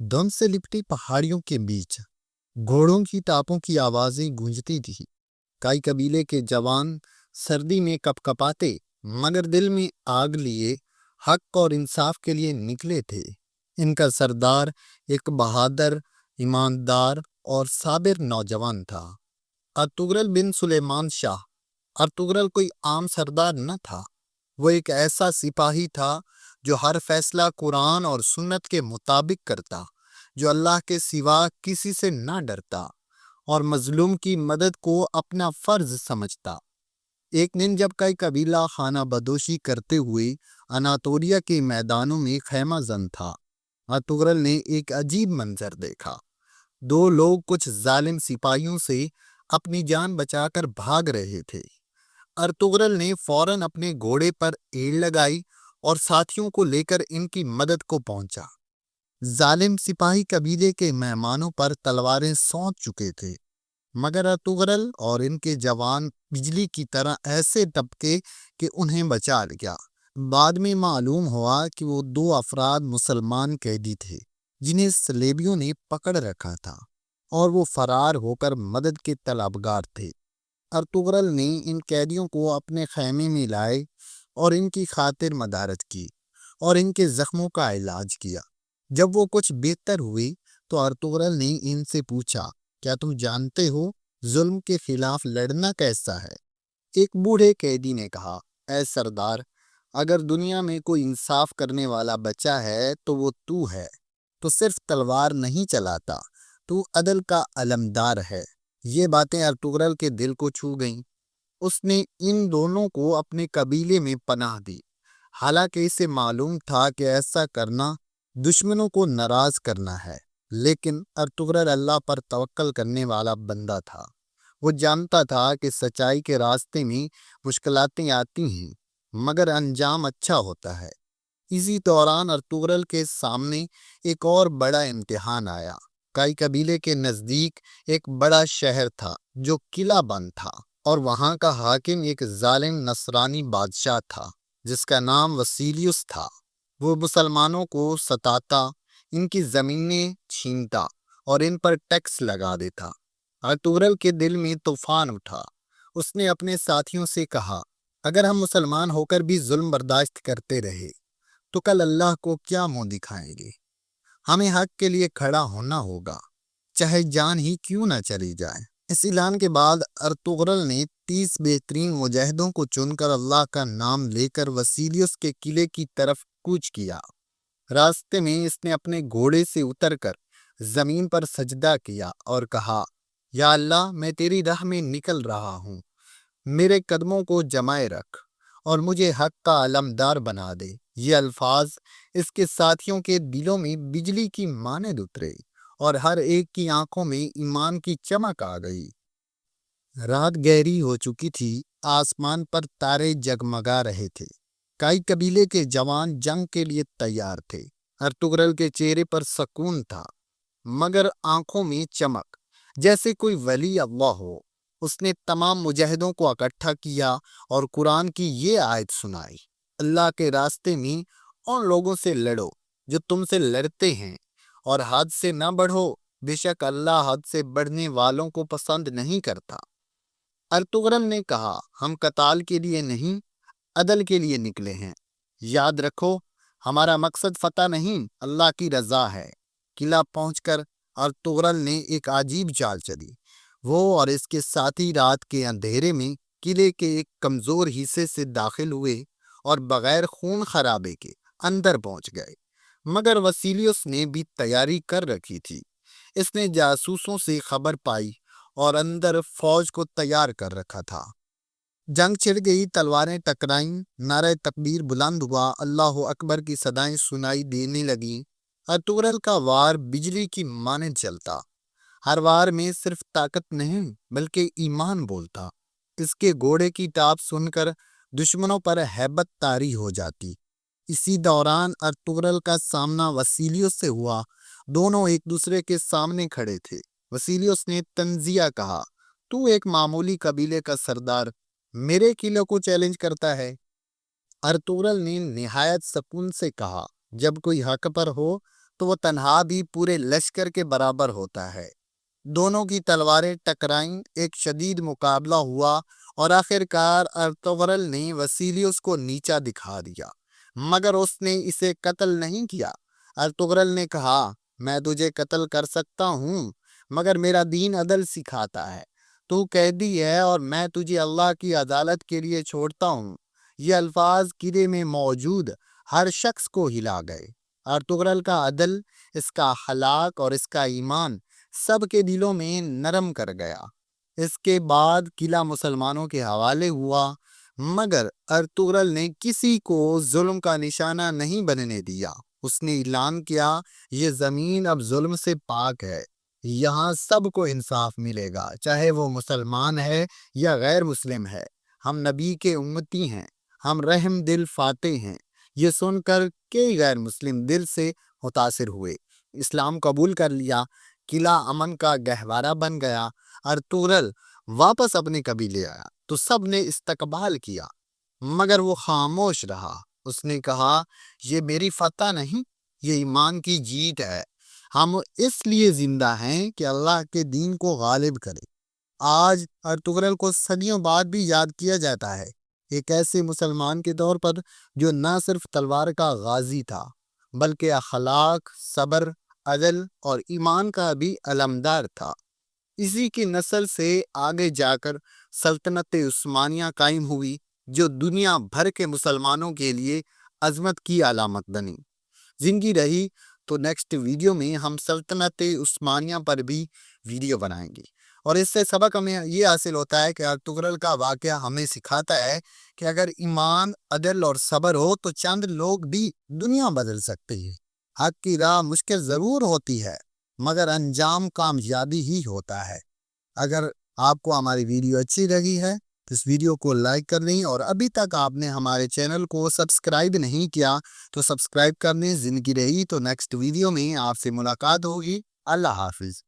धुंध से लिपटी पहाड़ियों के बीच घोड़ों की टापों की आवाजें गूंजती थी। कई कबीले के जवान सर्दी में कपकपाते मगर दिल में आग लिए हक और इंसाफ के लिए निकले थे। इनका सरदार एक बहादुर, ईमानदार और साबिर नौजवान था, अर्तुगरुल बिन सुलेमान शाह। अर्तुगरुल कोई आम सरदार न था, वो एक ऐसा सिपाही था जो हर फैसला कुरान और सुन्नत के मुताबिक करता, जो अल्लाह के सिवा किसी से न डरता और मजलूम की मदद को अपना फर्ज समझता। एक दिन जब कई कबीला खाना बदोशी करते हुए अनातोलिया के मैदानों में खैमा जन था, अर्तुगरुल ने एक अजीब मंजर देखा। दो लोग कुछ जालिम सिपाहियों से अपनी जान बचाकर भाग रहे थे। अर्तुगरुल ने फौरन अपने घोड़े पर एड़ लगाई और साथियों को लेकर इनकी मदद को पहुंचा। जालिम सिपाही कबीले के मेहमानों पर तलवारें सौंप चुके थे, मगर अर्तुगरुल और इनके जवान बिजली की तरह ऐसे टपके कि उन्हें बचा लिया। बाद में मालूम हुआ कि वो दो अफराद मुसलमान कैदी थे जिन्हें सलेबियों ने पकड़ रखा था और वो फरार होकर मदद के तलबगार थे। अर्तुगरुल ने इन कैदियों को अपने खैमे में लाए और इनकी खातिर मदारत की और इनके जख्मों का इलाज किया। जब वो कुछ बेहतर हुए तो अर्तुगरुल ने इनसे पूछा, क्या तुम जानते हो जुल्म के खिलाफ लड़ना कैसा है? एक बूढ़े कैदी ने कहा, ऐ सरदार, अगर दुनिया में कोई इंसाफ करने वाला बचा है तो वो तू है। तो सिर्फ तलवार नहीं चलाता, तू अदल का अलमदार है। ये बातें अर्तुगरुल के दिल को छू गईं। उसने इन दोनों को अपने कबीले में पनाह दी, हालांकि इसे मालूम था कि ऐसा करना दुश्मनों को नाराज करना है। लेकिन अर्तुगरुल अल्लाह पर तवक्कल करने वाला बंदा था। वो जानता था कि सच्चाई के रास्ते में मुश्किलातें आती हैं, मगर अंजाम अच्छा होता है। इसी दौरान अर्तुगरुल के सामने एक और बड़ा इम्तिहान आया। कई कबीले के नजदीक एक बड़ा शहर था जो किला बंद था, और वहां का हाकिम एक जालिम नसरानी बादशाह था जिसका नाम वसीलियुस था। वो मुसलमानों को सताता, इनकी जमीनें छीनता और इन पर टैक्स लगा देता। अर्तुगरुल के दिल में तूफान उठा। उसने अपने साथियों से कहा, अगर हम मुसलमान होकर भी जुल्म बर्दाश्त करते रहे तो कल अल्लाह को क्या मुंह दिखाएंगे? हमें हक के लिए खड़ा होना होगा, चाहे जान ही क्यों न चली जाए। इस ऐलान के बाद अर्तुगरुल ने 30 बेहतरीन मुजाहिदों को चुनकर अल्लाह का नाम लेकर वसीलियुस के किले की तरफ कूच किया। रास्ते में इसने अपने घोड़े से उतरकर जमीन पर सजदा किया और कहा, या अल्लाह, मैं तेरी राह में निकल रहा हूँ, मेरे कदमों को जमाए रख और मुझे हक का अलमदार बना दे। ये अल्फाज इसके साथियों के दिलों में बिजली की मानद उतरे और हर एक की आंखों में ईमान की चमक आ गई। रात गहरी हो चुकी थी, आसमान पर तारे जगमगा रहे थे। कई कबीले के जवान जंग के लिए तैयार थे। अर्तुगरुल के चेहरे पर सुकून था, मगर आंखों में चमक, जैसे कोई वली अल्लाह हो। उसने तमाम मुजाहिदों को इकट्ठा किया और कुरान की ये आयत सुनाई, अल्लाह के रास्ते में उन लोगों से लड़ो जो तुमसे लड़ते हैं, और हद से न बढ़ो, बेशक अल्लाह हद से बढ़ने वालों को पसंद नहीं करता। अर्तुगरुल ने कहा, हम कताल के लिए नहीं, अदल के लिए निकले हैं। याद रखो, हमारा मकसद फतह नहीं, अल्लाह की रजा है। किला पहुंचकर अर्तुगरुल ने एक अजीब चाल चली। वो और इसके साथी रात के अंधेरे में किले के एक कमजोर हिस्से से दाखिल हुए और बगैर खून खराबे के अंदर पहुंच गए। मगर वसीलियुस ने भी तैयारी कर रखी थी। इसने जासूसों से खबर पाई और अंदर फौज को तैयार कर रखा था। जंग छिड़ गई, तलवारें टकराईं, नारे तकबीर बुलंद हुआ, अल्लाह अकबर की सदाएं सुनाई देने लगीं। अर्तुगरुल का वार बिजली की मानद चलता। हर वार में सिर्फ ताकत नहीं बल्कि ईमान बोलता। इसके घोड़े की टाप सुनकर दुश्मनों पर हैबत तारी हो जाती। इसी दौरान अर्तुगरुल का सामना वसीलियुस से हुआ। दोनों एक दूसरे के सामने खड़े थे। वसीलियुस ने तंजिया कहा, तू एक मामूली कबीले का सरदार मेरे किले को चैलेंज करता है। अर्तुगरुल ने निहायत सुकून से कहा, जब कोई हक पर हो تو وہ تنہا بھی پورے لشکر کے برابر ہوتا ہے۔ دونوں کی تلواریں ٹکرائیں، ایک شدید مقابلہ ہوا اور آخر کار ارطغرل نے وسیلیوس کو نیچا دکھا دیا، مگر اس نے اسے قتل نہیں کیا۔ ارطغرل نے کہا، میں تجھے قتل کر سکتا ہوں، مگر میرا دین عدل سکھاتا ہے۔ تو قیدی ہے اور میں تجھے اللہ کی عدالت کے لیے چھوڑتا ہوں۔ یہ الفاظ قلعے میں موجود ہر شخص کو ہلا گئے۔ ارطغرل کا عدل، اس کا اخلاق اور اس کا ایمان سب کے دلوں میں نرم کر گیا۔ اس کے بعد قلعہ مسلمانوں کے حوالے ہوا، مگر ارطغرل نے کسی کو ظلم کا نشانہ نہیں بننے دیا۔ اس نے اعلان کیا، یہ زمین اب ظلم سے پاک ہے، یہاں سب کو انصاف ملے گا، چاہے وہ مسلمان ہے یا غیر مسلم ہے۔ ہم نبی کے امتی ہیں، ہم رحم دل فاتح ہیں۔ یہ سن کر کئی غیر مسلم دل سے متاثر ہوئے، اسلام قبول کر لیا۔ قلعہ امن کا گہوارہ بن گیا۔ ارطغرل واپس اپنے قبیلے آیا تو سب نے استقبال کیا، مگر وہ خاموش رہا۔ اس نے کہا، یہ میری فتح نہیں، یہ ایمان کی جیت ہے۔ ہم اس لیے زندہ ہیں کہ اللہ کے دین کو غالب کرے۔ آج ارطغرل کو صدیوں بعد بھی یاد کیا جاتا ہے، ایک ایسے مسلمان کے طور پر جو نہ صرف تلوار کا غازی تھا، بلکہ اخلاق، صبر، عدل اور ایمان کا بھی علمدار تھا۔ اسی کی نسل سے آگے جا کر سلطنت عثمانیہ قائم ہوئی، جو دنیا بھر کے مسلمانوں کے لیے عظمت کی علامت بنی۔ زندگی رہی تو نیکسٹ ویڈیو میں ہم سلطنت عثمانیہ پر بھی ویڈیو بنائیں گے، اور اس سے سبق ہمیں یہ حاصل ہوتا ہے کہ ارطغرل کا واقعہ ہمیں سکھاتا ہے کہ اگر ایمان، عدل اور صبر ہو تو چند لوگ بھی دنیا بدل سکتے ہیں۔ حق کی راہ مشکل ضرور ہوتی ہے، مگر انجام کامیابی ہی ہوتا ہے۔ اگر آپ کو ہماری ویڈیو اچھی لگی ہے تو اس ویڈیو کو لائک کر لیں، اور ابھی تک آپ نے ہمارے چینل کو سبسکرائب نہیں کیا تو سبسکرائب کر لیں۔ زندگی رہی تو نیکسٹ ویڈیو میں آپ سے ملاقات ہوگی۔ اللہ حافظ۔